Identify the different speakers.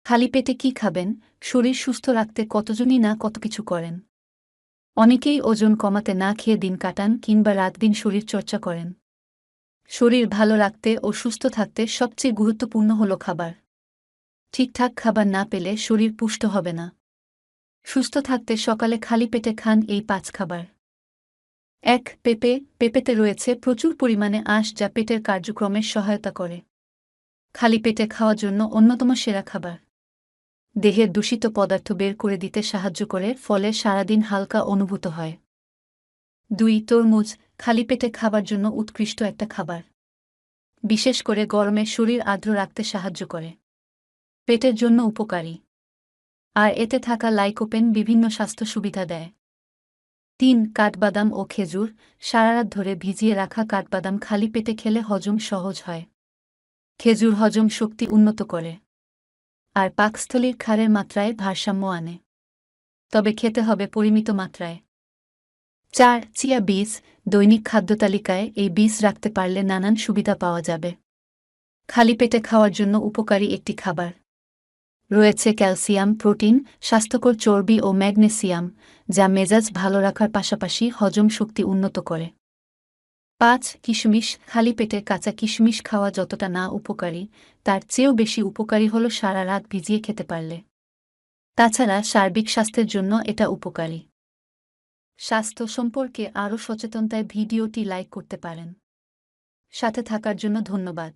Speaker 1: খালি পেটে কি খাবেন, শরীর সুস্থ রাখতে কতজনই না কত কিছু করেন। অনেকেই ওজন কমাতে না খেয়ে দিন কাটান কিংবা রাতদিন শরীর চর্চা করেন। শরীর ভালো রাখতে ও সুস্থ থাকতে সবচেয়ে গুরুত্বপূর্ণ হল খাবার। ঠিকঠাক খাবার না পেলে শরীর পুষ্ট হবে না। সুস্থ থাকতে সকালে খালি পেটে খান এই ৫ খাবার। ১. পেঁপে। পেঁপেতে রয়েছে প্রচুর পরিমাণে আঁশ যা পেটের কার্যক্রমে সহায়তা করে। খালি পেটে খাওয়ার জন্য অন্যতম সেরা খাবার। দেহের দূষিত পদার্থ বের করে দিতে সাহায্য করে, ফলে সারাদিন হালকা অনুভূত হয়। ২. তরমুজ। খালি পেটে খাবার জন্য উৎকৃষ্ট একটা খাবার। বিশেষ করে গরমে শরীর আর্দ্র রাখতে সাহায্য করে। পেটের জন্য উপকারী। আর এতে থাকা লাইকোপেন বিভিন্ন স্বাস্থ্য সুবিধা দেয়। ৩. কাঠবাদাম ও খেজুর। সারারাত ধরে ভিজিয়ে রাখা কাঠবাদাম খালি পেটে খেলে হজম সহজ হয়। খেজুর হজম শক্তি উন্নত করে। আর পাকস্থলীর ক্ষারের মাত্রায় ভারসাম্য আনে। তবে খেতে হবে পরিমিত মাত্রায়। ৪. চিয়া বীজ। দৈনিক খাদ্যতালিকায় এই বীজ রাখতে পারলে নানান সুবিধা পাওয়া যাবে। খালি পেটে খাওয়ার জন্য উপকারী একটি খাবার। রয়েছে ক্যালসিয়াম, প্রোটিন, স্বাস্থ্যকর চর্বি ও ম্যাগনেসিয়াম, যা মেজাজ ভালো রাখার পাশাপাশি হজম শক্তি উন্নত করে। ৫. কিশমিশ। খালি পেটে কাঁচা কিশমিশ খাওয়া যতটা না উপকারী, তার চেয়েও বেশি উপকারী হল সারা রাত ভিজিয়ে খেতে পারলে। তাছাড়া সার্বিক স্বাস্থ্যের জন্য এটা উপকারী। স্বাস্থ্য সম্পর্কে আরও সচেতনতায় ভিডিওটি লাইক করতে পারেন। সাথে থাকার জন্য ধন্যবাদ।